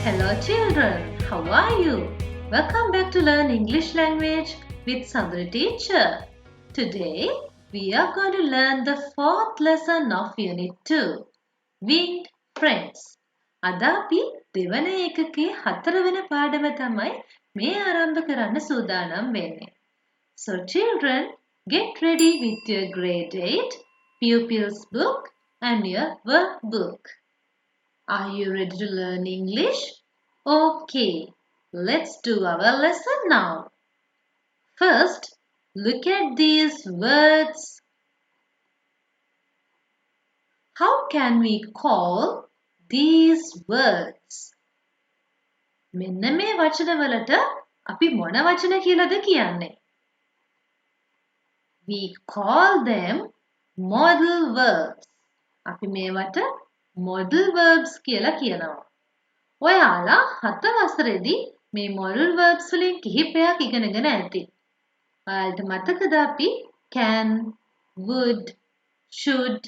Hello children, how are you? Welcome back to Learn English Language with Sanduni teacher. Today we are going to learn the fourth lesson of Unit 2, Winged Friends. අද අපි දෙවන ඒකකයේ හතරවෙනි පාඩම තමයි මේ ආරම්භ කරන්න සූදානම් වෙන්නේ. So children, get ready with your grade 8 Pupil's book and your workbook. Are you ready to learn English? Okay, let's do our lesson now. First, look at these words. How can we call these words? මෙන්න මේ වචනවලට අපි මොන වචන කියලාද කියන්නේ? We call them modal verbs. අපි මේවට modal verbs කියලා කියනවා. ඔයාලා 7 වසරේදී මේ modal verbs වලින් කිහිපයක් ඉගෙනගෙන ඇති. ඔයාලට මතකද අපි can, would, should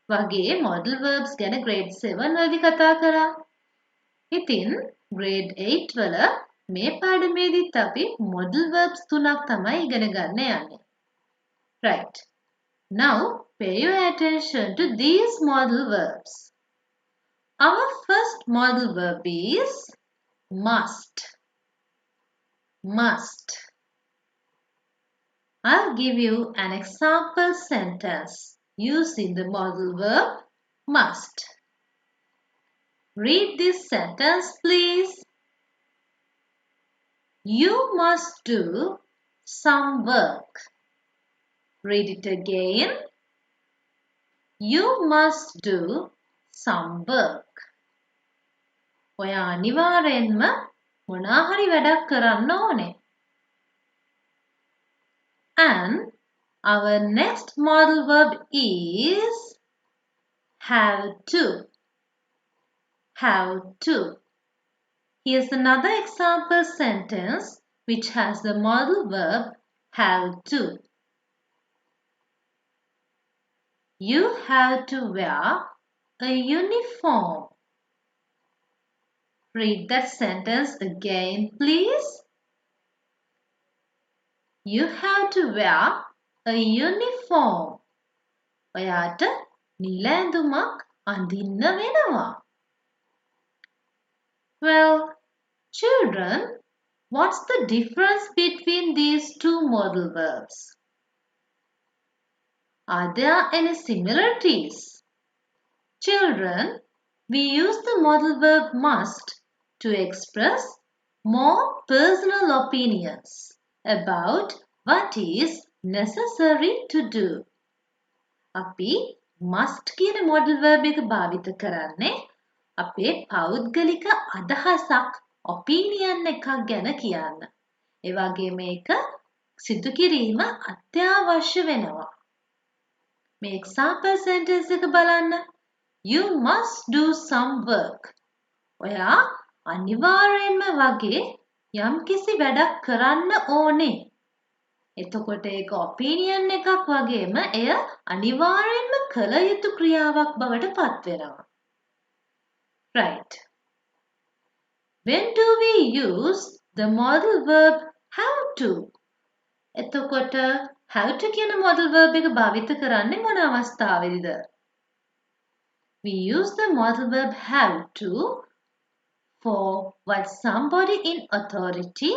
වගේ modal verbs ගැන grade 7 වලදී කතා කරා. ඉතින් grade 8 වල මේ පාඩමේදීත් අපි modal verbs 3ක් තමයි ඉගෙන ගන්න යන්නේ. Right. Now pay your attention to these modal verbs. Our first modal verb is must. Must. I'll give you an example sentence using the modal verb must. Read this sentence, please. You must do some work. Read it again. You must do some work. ඔයා අනිවාර්යෙන්ම මොනවා හරි වැඩක් කරන්න ඕනේ. And our next modal verb is have to. Have to. Here's another example sentence which has the modal verb have to. You have to wear a uniform. Read that sentence again, please. You have to wear a uniform. ඔයාට නිල ඇඳුමක් අඳින්න වෙනවා. Well, children, what's the difference between these two modal verbs? Are there any similarities? Children, we use the modal verb must to express more personal opinions about what is necessary to do. අපි must කියන modal verb එක භාවිත කරන්නේ අපේ පෞද්ගලික අදහසක් opinion එකක් ගැන කියන්න. ඒ වගේම මේක සිදු කිරීම අත්‍යවශ්‍ය වෙනවා. මේ example sentence එක බලන්න. You must do some work. ඔයා අනිවාර්යෙන්ම වගේ යම්කිසි වැඩක් කරන්න ඕනේ. එතකොට ඒක opinion එකක් වගේම එය අනිවාර්යෙන්ම කළ යුතු ක්‍රියාවක් බවට පත් වෙනවා. Right. When do we use the modal verb have to? එතකොට have to කියන modal verb එක භාවිත කරන්නේ මොන අවස්ථාවේදීද? We use the modal verb have to for what somebody in authority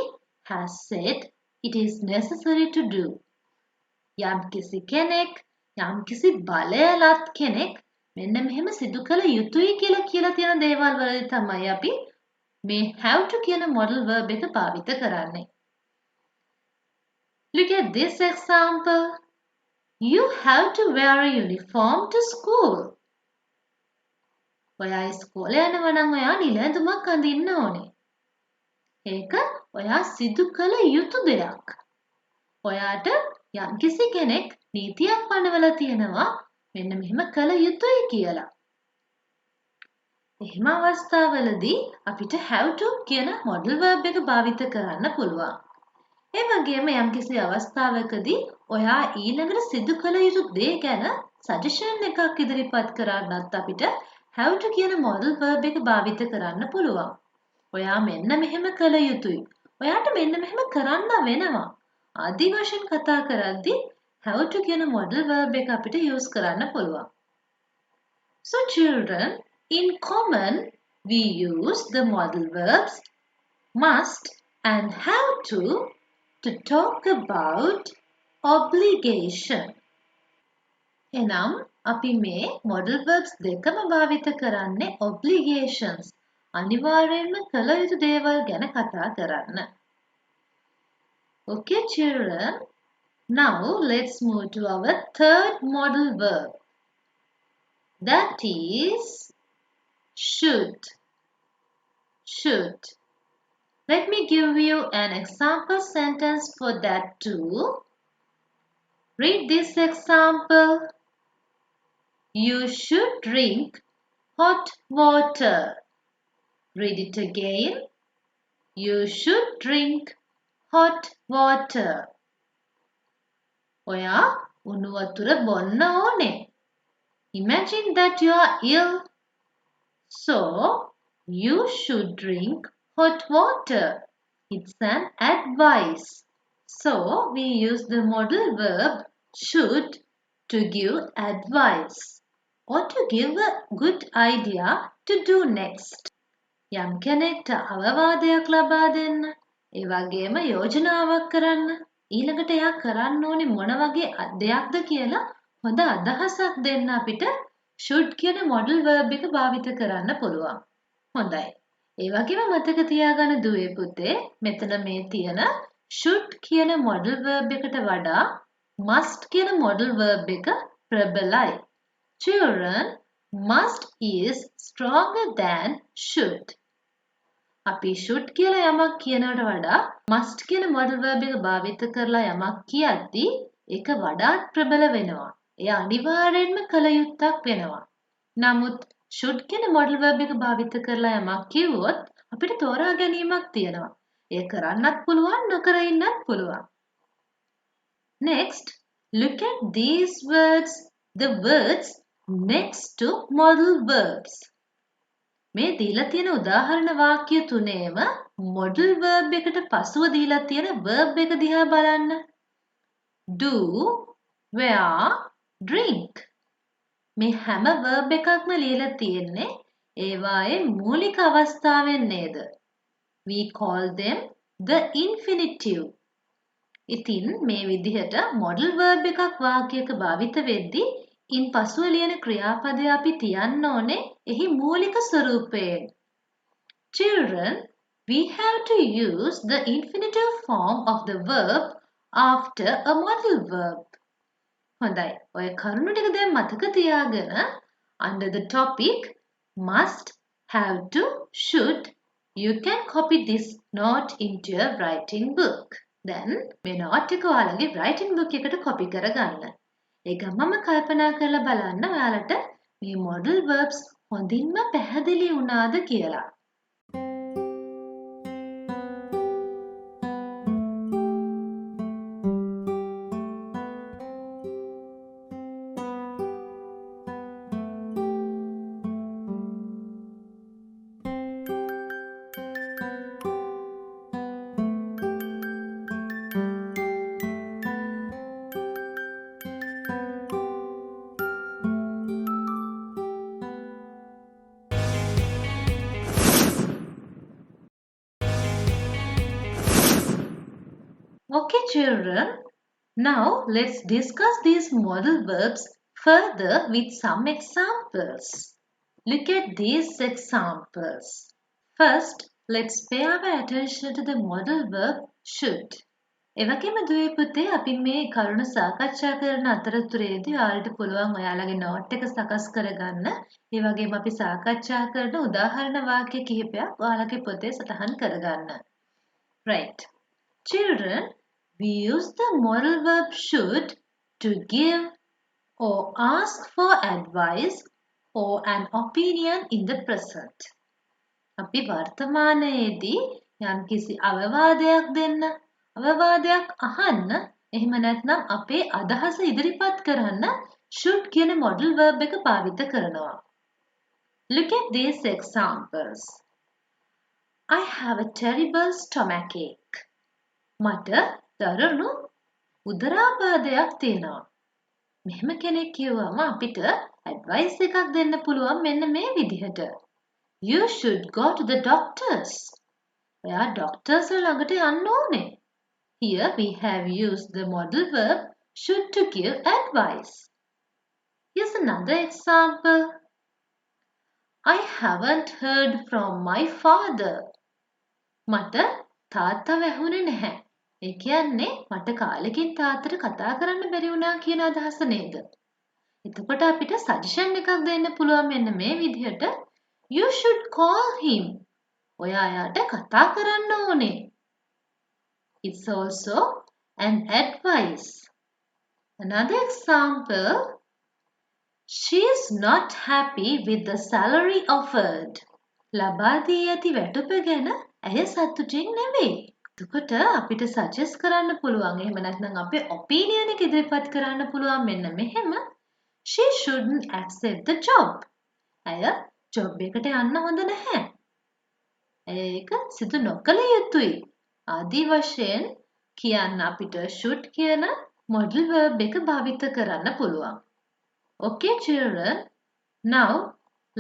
has said it is necessary to do. යම්කිසි කෙනෙක් යම්කිසි බලයලත් කෙනෙක් මෙන්න මෙහෙම සිදු කළ යුතුයි කියලා තියෙන දේවල් වලදී තමයි අපි මේ have to කියන modal verb එක භාවිත කරන්නේ. Look at this example. You have to wear a uniform to school. ඔයා ඉස්කෝලේ යනවා නම් ඔයා නිල ඇඳුමක් අඳින්න ඕනේ. ඒක ඔයා සිදු කළ යුතු දෙයක්. ඔයාට යම්කිසි කෙනෙක් නීතියක් පනවලා තියෙනවා මෙන්න මෙහෙම කළ යුතුයි කියලා. එහෙම අවස්ථාවලදී අපිට have to කියන modal verb එක භාවිත කරන්න පුළුවන්. ඒ වගේම යම්කිසි අවස්ථාවකදී ඔයා ඊළඟට සිදු කළ යුතු දේ ගැන සජෙෂන් එකක් ඉදිරිපත් කරන්නත් අපිට have to කියන modal verb එක භාවිත කරන්න පුළුවන්. ඔයා මෙන්න මෙහෙම කළ යුතුයි. ඔයාට මෙන්න මෙහෙම කරන්න වෙනවා. ආදී වශයෙන් කතා කරද්දී have to කියන modal verb එක අපිට use කරන්න පුළුවන්. So children, in common we use the modal verbs must and have to talk about obligation. එනම් අපි මේ modal verbs දෙකම භාවිත කරන්නේ obligations අනිවාර්යෙන්ම කළ යුතු දේවල් ගැන කතා කරන්න. Okay children, now let's move to our third modal verb. That is should. Should. Let me give you an example sentence for that too. Read this example. You should drink hot water. Read it again. You should drink hot water. ඔයා උණු වතුර බොන්න ඕනේ. Imagine that you are ill. So, you should drink hot water. It's an advice. So, we use the modal verb should to give advice or to give a good idea to do next. යම් කෙනෙක්ට අවවාදයක් ලබා දෙන්න, ඒ වගේම යෝජනාවක් කරන්න, ඊළඟට එයා කරන්න ඕනේ මොන වගේ දෙයක්ද කියලා හොඳ අදහසක් දෙන්න අපිට should කියන modal verb එක භාවිත කරන්න පුළුවන්. හොඳයි. ඒ වගේම මතක තියාගන්න දුවේ පුතේ මෙතන මේ තියෙන should කියන modal verb එකට වඩා must කියන modal verb එක ප්‍රබලයි. Children, must is stronger than should. අපි should කියලා යමක් කියනවට වඩා must කියන modal verb එක භාවිත කරලා යමක් කියද්දී ඒක වඩාත් ප්‍රබල වෙනවා. එය අනිවාර්යෙන්ම කළ යුත්තක් වෙනවා. නමුත් should කියන modal verb එක භාවිත කරලා යමක් කිව්වොත් අපිට තෝරා ගැනීමක් තියෙනවා. ඒ කරන්නත් පුළුවන් නොකර ඉන්නත් පුළුවන්. Next, look at these words, the words next to modal verbs. මේ දීලා තියෙන උදාහරණ වාක්‍ය තුනේම modal verb එකට පසුව දීලා තියෙන verb එක දිහා බලන්න. Do, wear, drink. මේ හැම verb එකක්ම ලියලා තියෙන්නේ ඒවායේ මූලික අවස්ථාවෙන් නේද? We call them the infinitive. ඉතින් මේ විදිහට modal verb එකක් වාක්‍යයක භාවිත වෙද්දී ඉන් පසුව ලියන ක්‍රියාපදය අපි තියන්න ඕනේ එහි මූලික ස්වරූපයෙන්. Children, we have to use the infinitive form of the verb after a modal verb. හොඳයි. ඔය කරුණු ටික දැන් මතක තියාගෙන under the topic must, have to, should, you can copy this note into your writing book. දැන් මේ note එක ඔයාලගේ writing book එකට copy කරගන්න. ඒ ගමම කල්පනා කරලා බලන්න ඔයාලට මේ modal verbs හොඳින්ම පැහැදිලි වුණාද කියලා. Okay children, now let's discuss these modal verbs further with some examples. Look at these examples. First, let's pay our attention to the modal verb should. එවැගේම දුවේ පුතේ අපි මේ කරුණ සාකච්ඡා කරන අතරතුරේදී ඔයාලට පුළුවන් ඔයාලගේ නෝට් එක සකස් කරගන්න. ඒ වගේම අපි සාකච්ඡා කරන උදාහරණ වාක්‍ය කිහිපයක් ඔයාලගේ පොතේ සටහන් කරගන්න. Right. Children, we use the modal verb should to give or ask for advice or an opinion in the present. අපි වර්තමානයේදී යම්කිසි අවවාදයක් දෙන්න, අවවාදයක් අහන්න, එහෙම නැත්නම් අපේ අදහස ඉදිරිපත් කරන්න should කියන modal verb එක භාවිත කරනවා. Look at these examples. I have a terrible stomachache. මට දරුණු උදරාබාධයක් තියෙනවා. මෙහෙම කෙනෙක් කියවම අපිට ඇඩ්වයිස් එකක් දෙන්න පුළුවන් මෙන්න මේ විදිහට. You should go to the doctors. ඔයා ඩොක්ටර්ස් ළඟට යන්න ඕනේ. Here we have used the modal verb should to give advice. Here's another example. I haven't heard from my father. මට තාත්තව ඇහුනේ නැහැ. ඒ කියන්නේ මට කාලෙකින් තාත්තට කතා කරන්න බැරි වුණා කියන අදහස නේද? එතකොට අපිට සජෙෂන් එකක් දෙන්න පුළුවන් මෙන්න මේ විදිහට You should call him. ඔයා එයාට කතා කරන්න ඕනේ. It's also an advice. Another example. She is not happy with the salary offered. ලබා දී ඇති වැටුප ගැන ඇය සතුටින් නෙවෙයි. එතකොට අපිට සජෙස්ට් කරන්න පුළුවන්. එහෙම නැත්නම් අපේ ඔපිනියන් එක ඉදිරිපත් කරන්න පුළුවන් මෙන්න මෙහෙම. She shouldn't accept the job. ඇය ජොබ් එකට යන්න හොඳ නැහැ. ඒක සිදු නොකළ යුතුයි. ආදී වශයෙන් කියන්න අපිට should කියන modal verb එක භාවිත කරන්න පුළුවන්. Okay children, now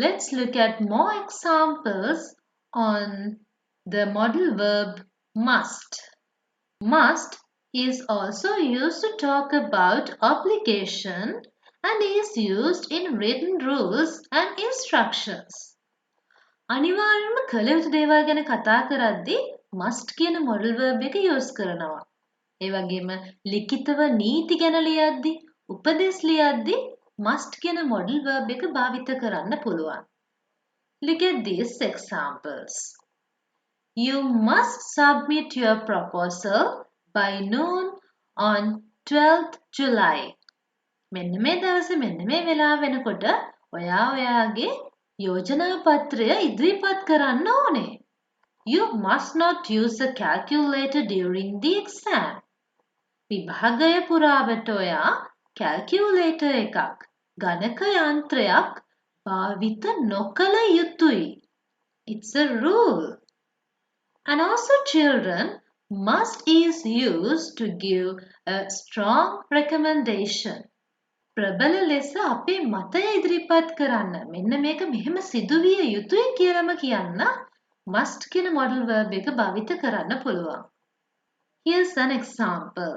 let's look at more examples on the modal verb must. Must is also used to talk about obligation and is used in written rules and instructions. අනිවාර්යයෙන්ම කළ යුතු දේවල් ගැන කතා කරද්දී must කියන modal verb එක use කරනවා. ඒ වගේම ලිඛිතව නීති ගැන ලියද්දී, උපදෙස් ලියද්දී must කියන modal verb එක භාවිත කරන්න පුළුවන්. Look at these examples. You must submit your proposal by noon on 12th July. මෙන්න මේ දවසේ මෙන්න මේ වෙලාව වෙනකොට ඔයා ඔයාගේ යෝජනා පත්‍රය ඉදිරිපත් කරන්න ඕනේ. You must not use a calculator during the exam. විභාගය පුරාවට ඔයා calculator එකක්, ගණක යන්ත්‍රයක් භාවිත නොකළ යුතුයි. It's a rule. And also children, must is used to give a strong recommendation. ප්‍රබල ලෙස අපේ මතය ඉදිරිපත් කරන්න. මෙන්න මේක මෙහෙම සිදුවිය යුතුයි කියලාම කියන්න must කියන modal verb එක භාවිත කරන්න පුළුවන්. Here's an example.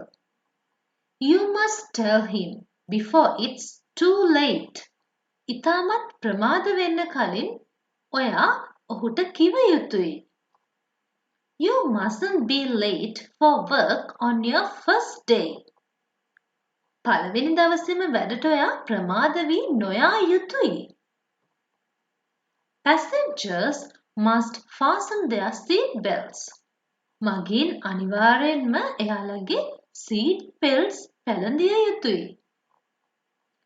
You must tell him before it's too late. ඉතාමත් ප්‍රමාද වෙන්න කලින් ඔයා ඔහුට කිව යුතුයි. You mustn't be late for work on your first day. පළවෙනි දවසේම වැඩට ඔයා ප්‍රමාද වී නොයා යුතුයි. Passengers must fasten their seat belts. මගින් අනිවාර්යෙන්ම එයාලගේ seat belts පැළඳිය යුතුයි.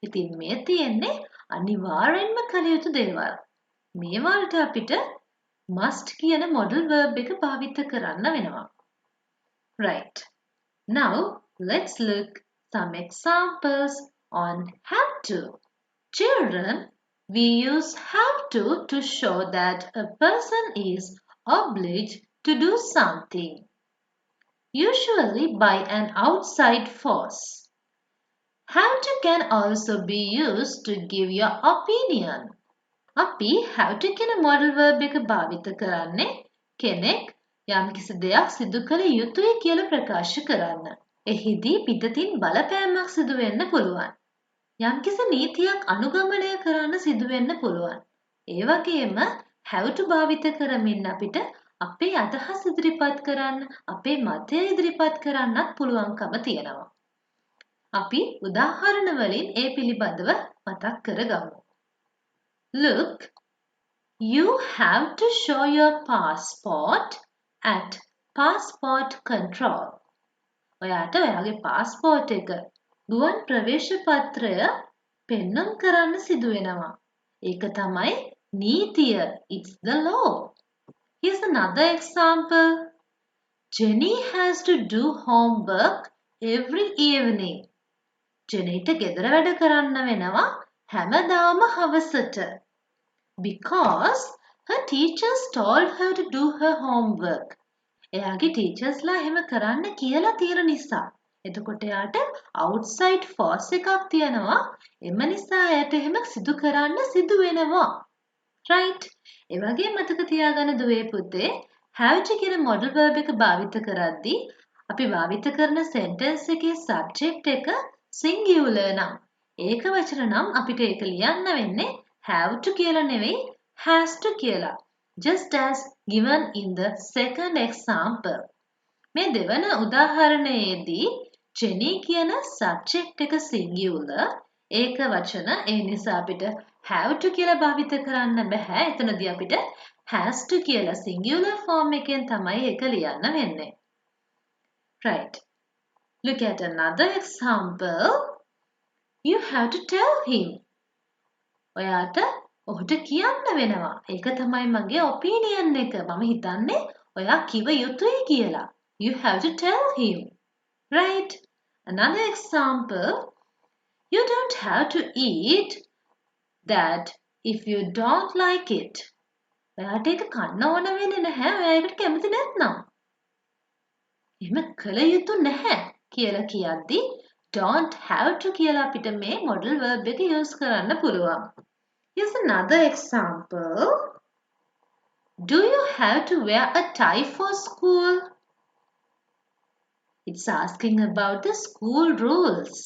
ඉතින් මේ තියෙන්නේ අනිවාර්යෙන්ම කළ යුතු දේවල්. මේ වලට අපිට must කියන modal verb එක භාවිත කරන්න වෙනවා. Right. Now let's look some examples on have to. Children, we use have to show that a person is obliged to do something, usually by an outside force. Have to can also be used to give your opinion. අපි have to කියන modal verb එක භාවිත කරන්නේ කෙනෙක් යම්කිසි දෙයක් සිදු කළ යුතුයි කියලා ප්‍රකාශ කරන්න. එහිදී පිටතින් බලපෑමක් සිදු වෙන්න පුළුවන්. යම්කිසි නීතියක් අනුගමනය කරන්න සිදු වෙන්න පුළුවන්. ඒ වගේම have to භාවිත කරමින් අපිට අපේ අදහස් ඉදිරිපත් කරන්න, අපේ මතය ඉදිරිපත් කරන්නත් පුළුවන්කම තියෙනවා. අපි උදාහරණ වලින් ඒ පිළිබඳව මතක් කරගමු. Look, you have to show your passport at passport control. ඔයාට ඔයාගේ passport එක ගුවන් ප්‍රවේශ පත්‍රය පෙන්වන්න කරන්න සිදු වෙනවා. ඒක තමයි නීතිය. It's the law. Here's another example. Jenny has to do homework every evening. Jennyට ගෙදර වැඩ කරන්න වෙනවා හැමදාම හවසට. Because Her teachers told her to do her homework. එයාගේ ටීචර්ස්ලා එහෙම කරන්න කියලා තියෙන නිසා. එතකොට එයාට outside force එකක් තියෙනවා. එම නිසා එයාට එහෙම සිදු කරන්න සිදු වෙනවා. Right? ඒ වගේ මතක තියාගන්න දුවේ පුතේ have to කියන modal verb එක භාවිත කරද්දී අපි භාවිත කරන sentence එකේ subject එක singular නම් ඒක වචන නම් අපිට ඒක ලියන්න වෙන්නේ have to කියලා නෙවෙයි has to කියලා. Just as given in the second example. මේ දෙවන උදාහරණයේදී Jenny කියන subject එක singular ඒක වචන ඒ නිසා අපිට have to කියලා භාවිත කරන්න බෑ. එතනදී අපිට has to කියලා singular form එකෙන් තමයි ඒක ලියන්න වෙන්නේ. Right. Look at another example. You have to tell him. ඔයාට ඔහුට කියන්න වෙනවා. ඒක තමයි මගේ opinion එක. මම හිතන්නේ ඔයා කිව යුතුයි කියලා. You have to tell him. Right? Another example. You don't have to eat that if you don't like it. ඔයාට ඒක කන්න ඕන වෙන්නේ නැහැ. ඔයා ඒකට කැමති නැත්නම්. එහෙම කළ යුතු නැහැ කියලා කියද්දි don't have to කියලා අපිට මේ modal verb එක use කරන්න පුළුවන්. Here's another example. Do you have to wear a tie for school? It's asking about the school rules.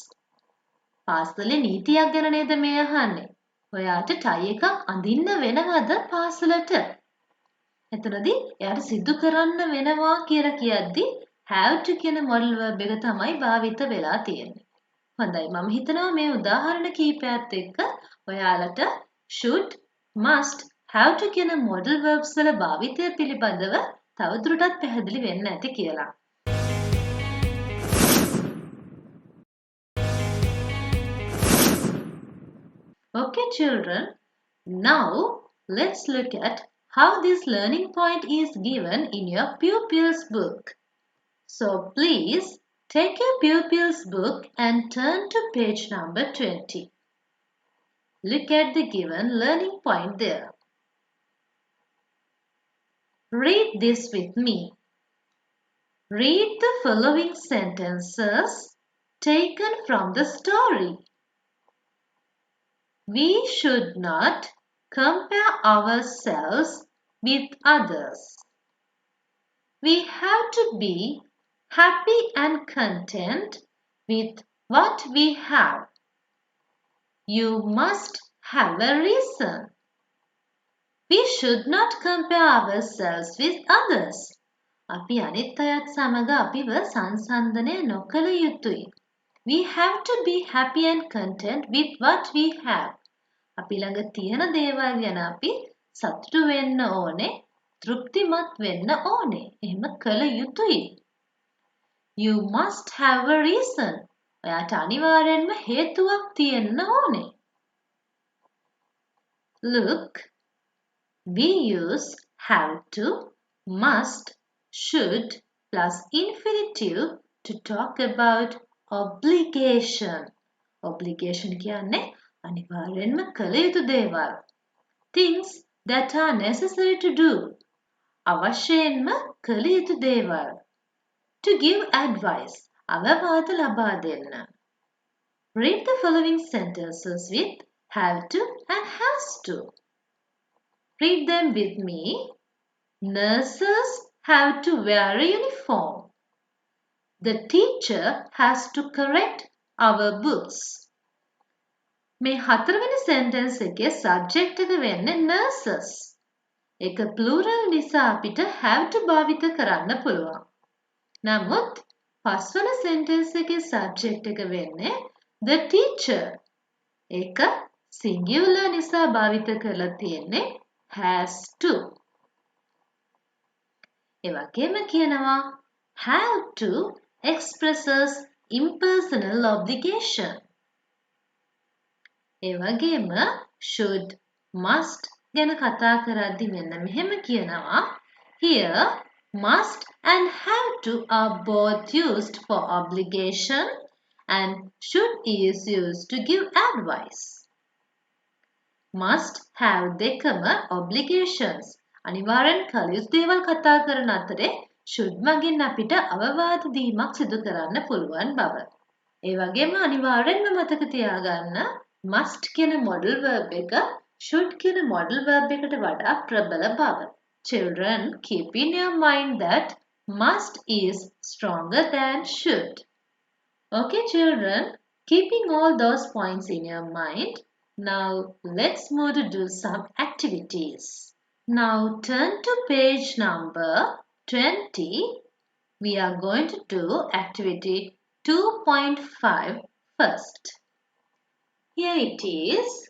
පාසලේ නීතියක් ගැන නේද මේ අහන්නේ. ඔයාට tie එකක් අඳින්න වෙනවද පාසලට? එතනදී එයාට සිදු කරන්න වෙනවා කියලා කියද්දි have to කියන modal verb එක තමයි භාවිත වෙලා තියෙන්නේ. හොඳයි මම හිතනවා මේ උදාහරණ කීපයත් එක්ක ඔයාලට should, must, have to කියන modal verbs වල භාවිතය පිළිබඳව තවදුරටත් පැහැදිලි වෙන්න ඇති කියලා. Okay children, now let's look at how this learning point is given in your pupils book. So please take your pupils book and turn to page number 20. Look at the given learning point there. Read this with me. Read the following sentences taken from the story. We should not compare ourselves with others. We have to be happy and content with what we have. You must have a reason. We should not compare ourselves with others. අපි අනිත් අයත් සමග අපිව සංසන්දනය නොකළ යුතුයි. We have to be happy and content with what we have. අපි ළඟ තියෙන දේවල් ගැන අපි සතුටු වෙන්න ඕනේ, තෘප්තිමත් වෙන්න ඕනේ. එහෙම කළ යුතුයි. You must have a reason. ඔයාට අනිවාර්යෙන්ම හේතුවක් තියෙන්න ඕනේ. Look, we use have to, must, should plus infinitive to talk about obligation. Obligation කියන්නේ අනිවාර්යෙන්ම කළ යුතු දේවල්. Things that are necessary to do. අවශ්‍යයෙන්ම කළ යුතු දේවල්. To give advice. අවවාද ලබා දෙන්න. Read the following sentences with have to and has to. Read them with me. Nurses have to wear a uniform. The teacher has to correct our books. මේ හතරවෙනි sentence එකේ subject එක වෙන්නේ nurses. ඒක plural නිසා අපිට have to භාවිත කරන්න පුළුවන්. නමුත් පස්වන sentence එකේ subject එක වෙන්නේ the teacher. ඒක singular නිසා භාවිත කරලා තියෙන්නේ has to. ඒ වගේම කියනවා have to expresses impersonal obligation. ඒ වගේම should, must ගැන කතා කරද්දි මෙන්න මෙහෙම කියනවා here must and have to are both used for obligation and should is used to give advice. must have දෙකම obligations. අනිවාර්යෙන් කළ යුතු දේවල් කතා කරන අතරේ should මගින් අපිට අවවාද දීමක් සිදු කරන්න පුළුවන් බව. ඒ වගේම අනිවාර්යෙන්ම මතක තියාගන්න must කියන modal verb එක should කියන modal verb එකට වඩා ප්‍රබල බව. Children, keep in your mind that must is stronger than should. Okay, children, keeping all those points in your mind, now let's move to do some activities. Now turn to page number 20. We are going to do activity 2.5 first. Here it is.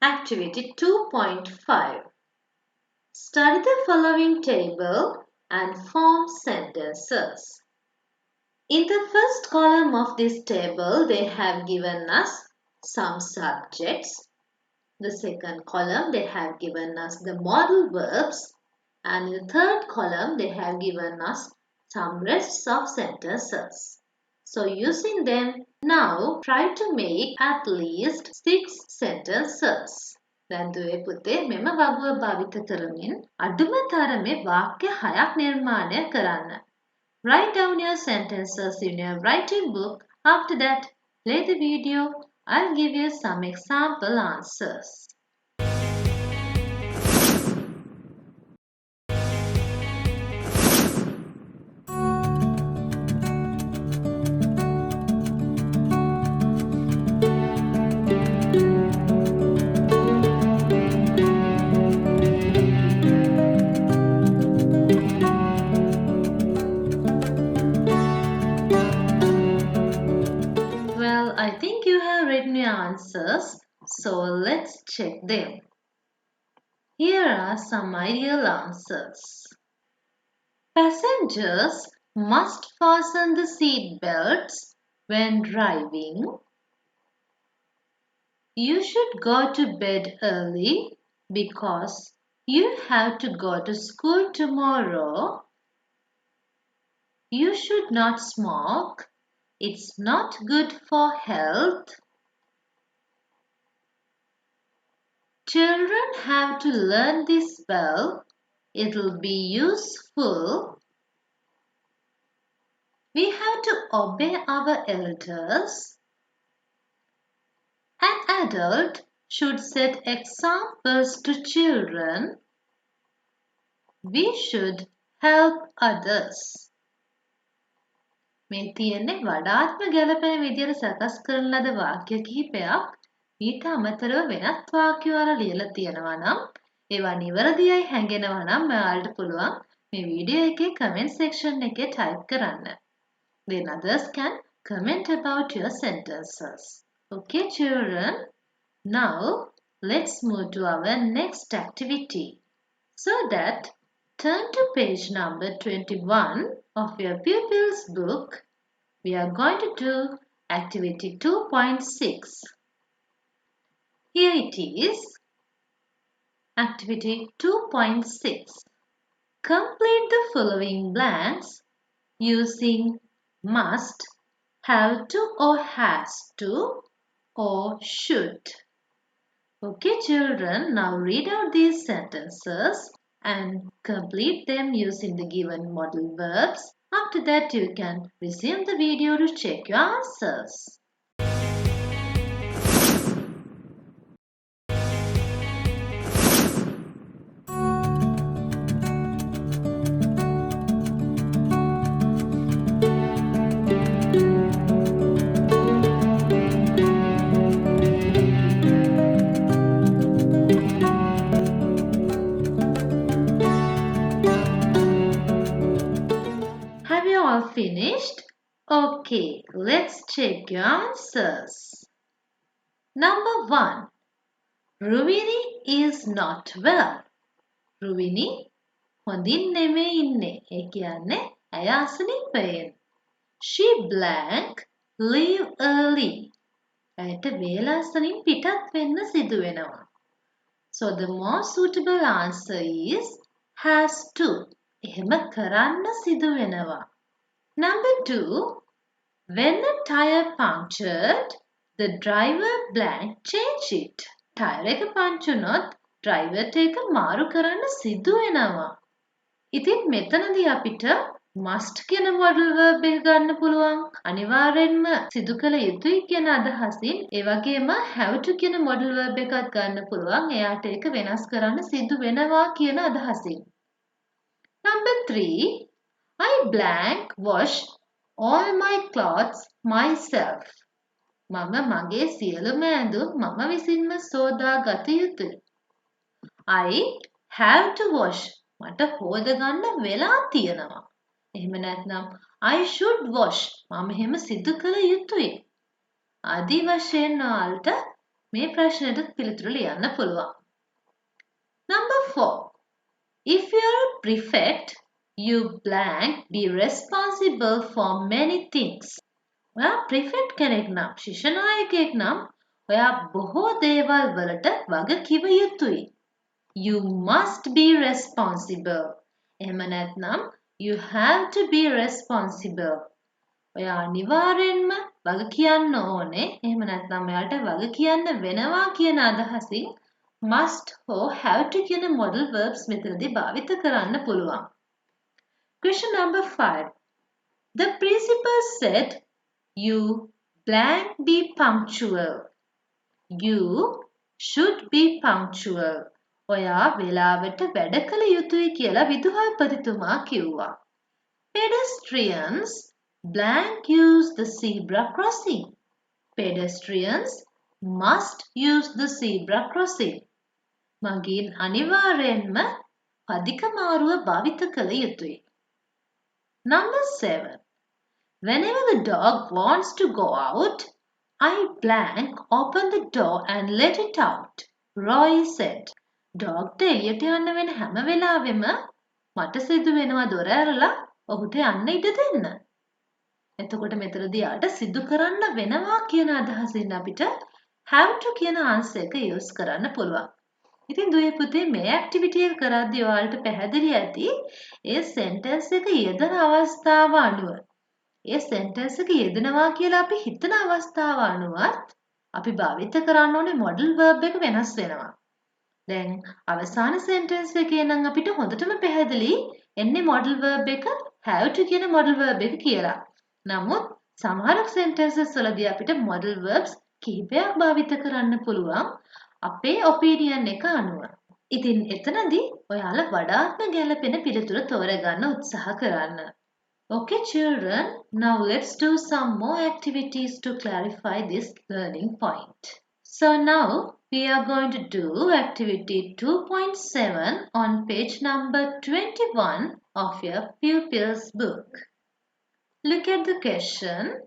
Activity 2.5. Study the following table and form sentences. In the first column of this table, they have given us some subjects. The second column, they have given us the modal verbs. And in the third column, they have given us some rests of sentences. So using them, now try to make at least 6 sentences. දැන් දුවේ පුතේ මෙම වගුව භාවිත කරමින් අඩුම තරමේ වාක්‍ය 6ක් නිර්මාණය කරන්න. Write down your sentences in your writing book. After that, play the video. I'll give you some example answers. I think you have written your answers, so let's check them. Here are some ideal answers. Passengers must fasten the seat belts when driving. You should go to bed early because you have to go to school tomorrow. You should not smoke. It's not good for health. Children have to learn this well. It'll be useful. We have to obey our elders. An adult should set examples to children. We should help others. මේ තියෙන්නේ වඩාත්ම ගැළපෙන විදියට සකස් කරන ලද වාක්‍ය කිහිපයක්. ඊට අමතරව වෙනත් වාක්‍ය වල ලියලා තියෙනවා නම් ඒවා නිවැරදියයි හැඟෙනවා නම් ඔයාලට පුළුවන් මේ වීඩියෝ එකේ comment section එකේ type කරන්න. Then others can comment about your sentences. Okay, children? Now let's move to our next activity. So that turn to page number 21 of your pupil's book. We are going to do activity 2.6. Here it is. Activity 2.6. Complete the following blanks using must, have to or has to or should. Okay, children, now read out these sentences and complete them using the given modal verbs. After that, you can resume the video to check your answers. Finished? Okay, let's check your answers. Number 1. Ruvini is not well. Ruvini හොඳින් නෙමෙයි ඉන්නේ. ඒ කියන්නේ ඇය අසනීපයෙන්. She blank leave early. ඇයට වේලාසනින් පිටත් වෙන්න සිදු වෙනවා. So the more suitable answer is has to. එහෙම කරන්න සිදු වෙනවා. Number 2. When a tire punctured, the driver blank change it. Tyre එක පංච් වුණොත් ඩ්‍රයිවර්ට ඒක මාරු කරන්න සිදු වෙනවා. ඉතින් මෙතනදී අපිට must කියන modal verb එක ගන්න පුළුවන්. අනිවාර්යෙන්ම සිදු කළ යුතුයි කියන අදහසින් ඒ වගේම have to කියන modal verb එකක් ගන්න පුළුවන්. එයාට ඒක වෙනස් කරන්න සිදු වෙනවා කියන අදහසින්. Number 3. I blank wash all my clothes myself. මම මගේ සියලුම ඇඳුම් මම විසින්ම සෝදා ගත යුතුයි. I have to wash. මට හොද ගන්න වෙලා තියෙනවා. එහෙම නැත්නම් I should wash. මම එහෙම සිදු කළ යුතුයි. ආදී වශයෙන් ඔයාලට මේ ප්‍රශ්නෙට පිළිතුරු ලියන්න පුළුවන්. Number 4. If you're a prefect, you blank be responsible for many things. ඔයා prefect කෙනෙක් නම්, ශිෂ්‍ය නායකයෙක් නම් ඔයා බොහෝ දේවල් වලට වග කිව යුතුයි. You must be responsible. එහෙම නැත්නම් you have to be responsible. ඔයා අනිවාර්යෙන්ම වග කියන්න ඕනේ. එහෙම නැත්නම් ඔයාලට වග කියන්න වෙනවා කියන අදහසින් must හෝ have to කියන modal verbs මෙතනදී භාවිත කරන්න පුළුවන්. Question number 5. The principal said you blank be punctual. You should be punctual. ඔයා වෙලාවට වැඩ කළ යුතුයි කියලා විදුහල්පතිතුමා කිව්වා. Pedestrians blank use the zebra crossing. Pedestrians must use the zebra crossing. මගින් අනිවාර්යෙන්ම පදික මාරුව භාවිත කළ යුතුයි. Number 7. Whenever the dog wants to go out, I blank open the door and let it out. Roy said. ඩොග්ට එළියට යන්න වෙන හැම වෙලාවෙම මට සිදු වෙනවා දොර ඇරලා ඔහුට යන්න ඉඩ දෙන්න. එතකොට මෙතනදී යාට සිදු කරන්න වෙනවා කියන අදහසින් අපිට have to කියන answer එක use කරන්න පුළුවන්. ඉතින් දුවේ පුතේ මේ activity එක කරද්දී ඔයාලට පැහැදිලි ඇති ඒ sentence එක යෙදෙන අවස්ථාව අනුව ඒ sentence එක යෙදෙනවා කියලා අපි හිතන අවස්ථාව අනුවත් අපි භාවිත කරන්න ඕනේ modal verb එක වෙනස් වෙනවා. දැන් අවසාන sentence එකේ නම් අපිට හොඳටම පැහැදිලි එන්නේ modal verb එක have to කියන modal verb එක කියලා. නමුත් සමහර sentences වලදී අපිට modal verbs කිහිපයක් භාවිත කරන්න පුළුවන් අපේ opinion එක අනුව. ඉතින් එතනදී ඔයාලා වඩාත්ම ගැළපෙන පිළිතුර තෝරගන්න උත්සාහ කරන්න. Okay children, now let's do some more activities to clarify this learning point. So now we are going to do activity 2.7 on page number 21 of your Pupil's book. Look at the question.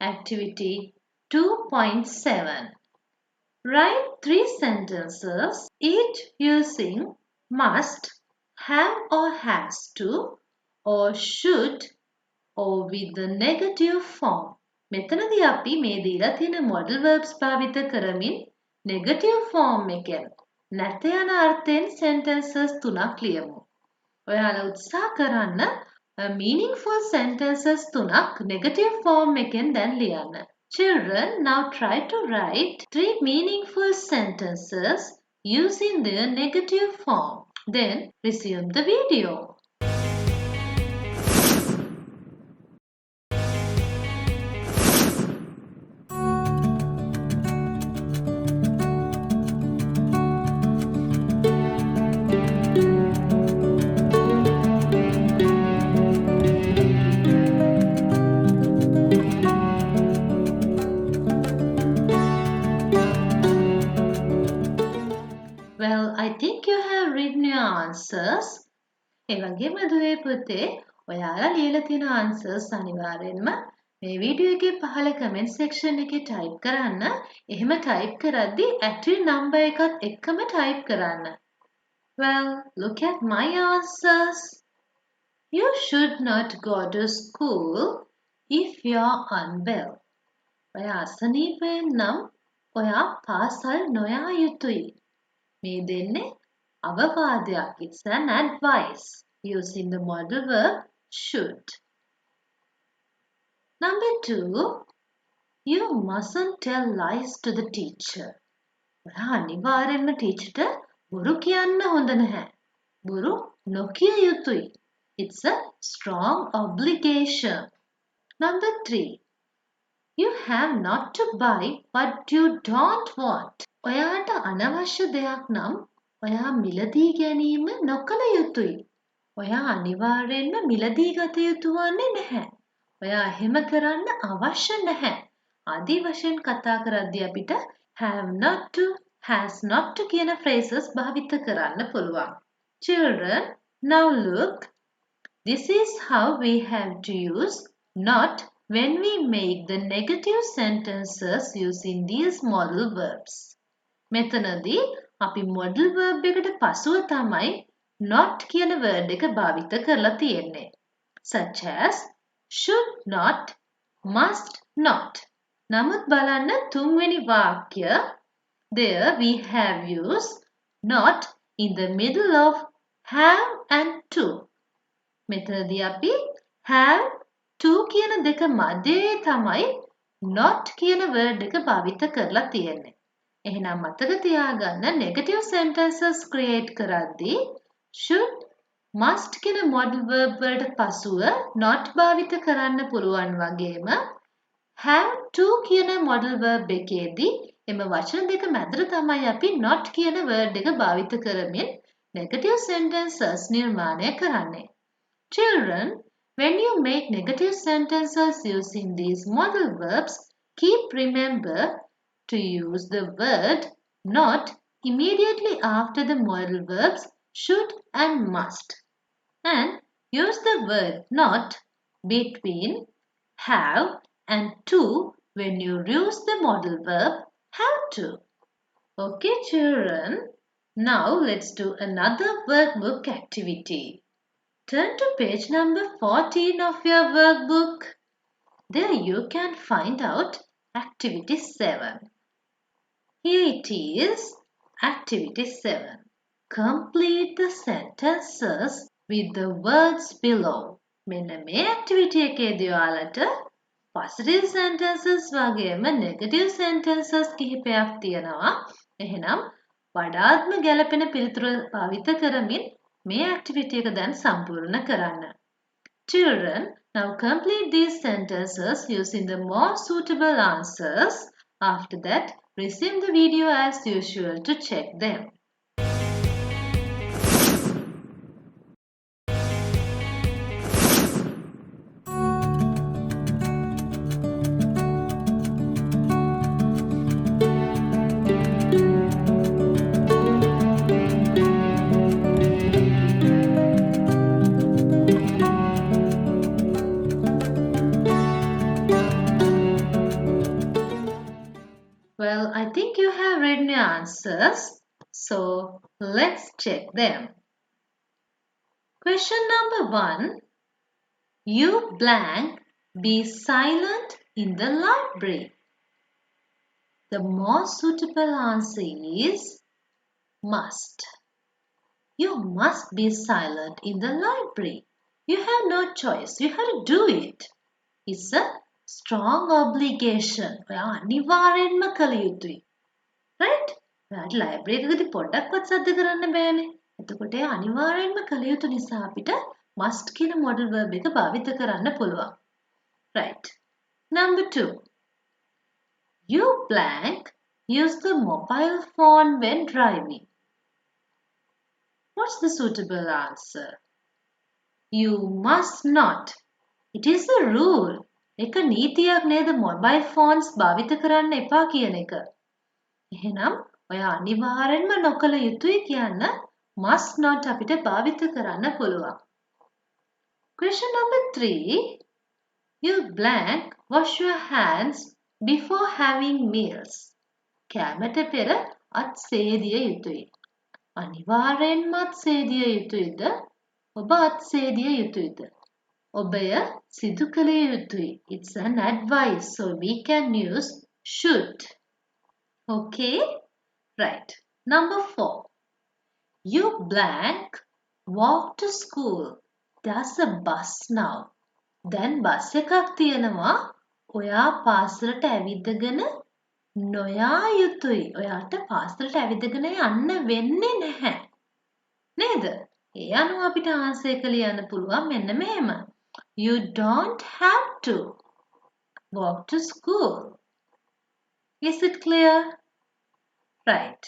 Activity 2.7. Write 3 sentences, each using must, have or has to, or should, or with the negative form. මෙතනදී අපි මේ දීලා තියෙන modal verbs භාවිත කරමින් negative form එකෙන් නැත යන අර්ථයෙන් sentences 3ක් ලියමු. ඔයාලා උත්සාහ කරන්න meaningful sentences 3ක් negative form එකෙන් දැන් ලියන්න. Children, now try to write 3 meaningful sentences using their negative form. Then resume the video. Well, I think you have written your answers. ඒ වගේම දුවේ පුතේ ඔයාලා ලියලා තියෙන answers අනිවාර්යෙන්ම මේ වීඩියෝ එකේ පහළ comment section එකේ type කරන්න. එහෙම type කරද්දී active number එකත් එක්කම type කරන්න. Well, look at my answers. You should not go to school if you're unwell. ඔයා අසනීපයෙන් නම් ඔයා පාසල් නොයා යුතුයි. මේ දෙන්නේ අවවාදයක්. It's an advice using the modal verb should. Number 2, you mustn't tell lies to the teacher. ඔයා අනිවාර්යෙන්ම ටීචර්ට බොරු කියන්න හොඳ නැහැ. බොරු නොකිය යුතුයි. It's a strong obligation. Number 3. You have not to buy what you don't want. ඔයාට අනවශ්‍ය දෙයක් නම් ඔයා මිලදී ගැනීම නොකළ යුතුයි. ඔයා අනිවාර්යෙන්ම මිලදී ගත යුතු වන්නේ නැහැ. ඔයා එහෙම කරන්න අවශ්‍ය නැහැ. ආදී වශයෙන් කතා කරද්දී අපිට have not to, has not to කියන phrases භාවිත කරන්න පුළුවන්. Children, now look. This is how we have to use not when we make the negative sentences using these modal verbs. මෙතනදී අපි modal verb එකට පසුව තමයි not කියන word එක භාවිත කරලා තියෙන්නේ. Such as should not, must not. නමුත් බලන්න තුන්වෙනි වාක්‍ය there we have used not in the middle of have and to. මෙතනදී අපි have to කියන දෙක මැදේ තමයි not කියන word එක භාවිත කරලා තියෙන්නේ. එහෙනම් මතක තියාගන්න negative sentences create කරද්දී should, must කියන modal verb වලට පසුව not භාවිත කරන්න පුළුවන් වගේම have to කියන modal verb එකේදී එම වචන දෙක මැදට තමයි අපි not කියන word එක භාවිත කරමින් negative sentences නිර්මාණය කරන්නේ. Children, when you make negative sentences using these modal verbs, keep remember to use the word not immediately after the modal verbs should and must. And use the word not between have and to when you use the modal verb have to. Okay, children. Now let's do another workbook activity. Turn to page number 14 of your workbook. There you can find out activity 7. Here it is, activity 7. Complete the sentences with the words below. මෙන්න මේ activity එකේදී ඔයාලට positive sentences වගේම negative sentences කිහිපයක් තියෙනවා. එහෙනම් වඩාත්ම ගැළපෙන පිළිතුර භාවිත කරමින් මේ activity එක දැන් සම්පූර්ණ කරන්න. Children, now complete these sentences using the more suitable answers. After that, resume the video as usual to check them. Well, I think you have written your answers, so let's check them. Question number 1. You blank be silent in the library. The more suitable answer is must. You must be silent in the library. You have no choice. You have to do it. It's a strong obligation. ඔයා අනිවාර්යෙන්ම කළ යුතුයි. Right? ඔයාට library එකකදී පොඩ්ඩක්වත් සද්ද කරන්න බෑනේ. එතකොට ඒ අනිවාර්යෙන්ම කළ යුතු නිසා අපිට must කියන modal verb එක භාවිත කරන්න පුළුවන්. Right. Number 2. You blank use the mobile phone when driving. What's the suitable answer? You must not. It is a rule. එක නීතියක් නේද mobile phones භාවිත කරන්න එපා කියන එක. එහෙනම් ඔයා අනිවාර්යෙන්ම නොකළ යුතුයි කියන්න must not අපිට භාවිත කරන්න පුළුවන්. Question number 3. You blank wash your hands before having meals. කෑමට පෙර අත් සේදිය යුතුයි. අනිවාර්යෙන්ම අත් සේදිය යුතුයිද? ඔබ අත් සේදිය යුතුයිද? ඔබය සිදු කළ යුතුයි. It's an advice, so we can use should. Okay? Right. Number 4. You blank walk to school. There's a bus now. Then bus එකක් තියෙනවා. ඔයා පාසලට ඇවිදගෙන නොයා යුතුයි. ඔයාට පාසලට ඇවිදගෙන යන්න වෙන්නේ නැහැ. නේද? ඒ අනුව අපිට ආන්සර් එක ලියන්න පුළුවන් මෙන්න මෙහෙම. You don't have to walk to school. Is it clear? Right.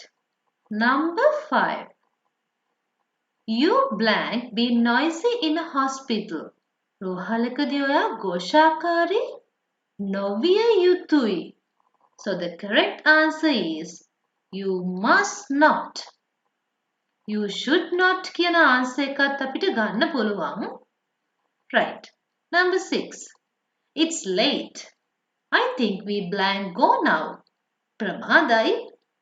Number 5. You blank be noisy in a hospital. රෝහලකදී ඔයා ഘോഷාකාරී නොවිය යුතුයි. So the correct answer is you must not. You should not කියන answer එකත් අපිට ගන්න පුළුවන්. Right. Number 6. It's late. I think we blank go now. ප්‍රමාදයි.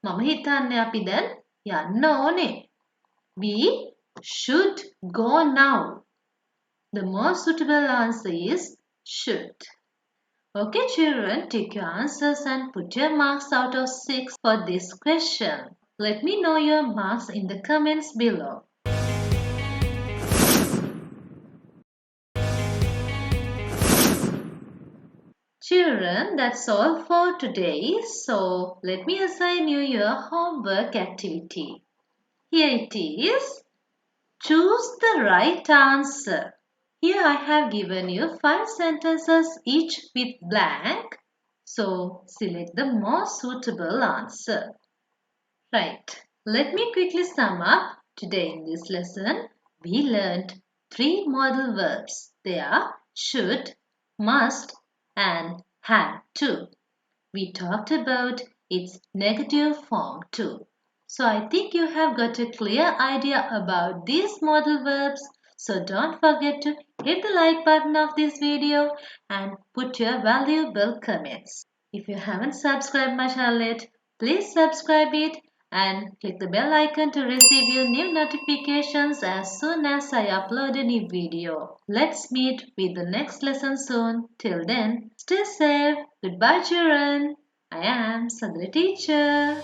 මම හිතන්නේ අපි දැන් යන්න ඕනේ. We should go now. The most suitable answer is should. Okay, children, take your answers and put your marks out of 6 for this question. Let me know your marks in the comments below. Children, that's all for today. So, let me assign you your homework activity. Here it is. Choose the right answer. Here I have given you 5 sentences each with blank. So select the most suitable answer. Right. Let me quickly sum up. Today in this lesson, we learned 3 modal verbs. They are should, must and have to. We talked about its negative form too. So I think you have got a clear idea about these modal verbs. So don't forget to hit the like button of this video and put your valuable comments. If you haven't subscribed my channel yet, please subscribe it and click the bell icon to receive your new notifications as soon as I upload a new video. Let's meet with the next lesson soon. Till then, stay safe. Goodbye, children. I am Sanduni teacher.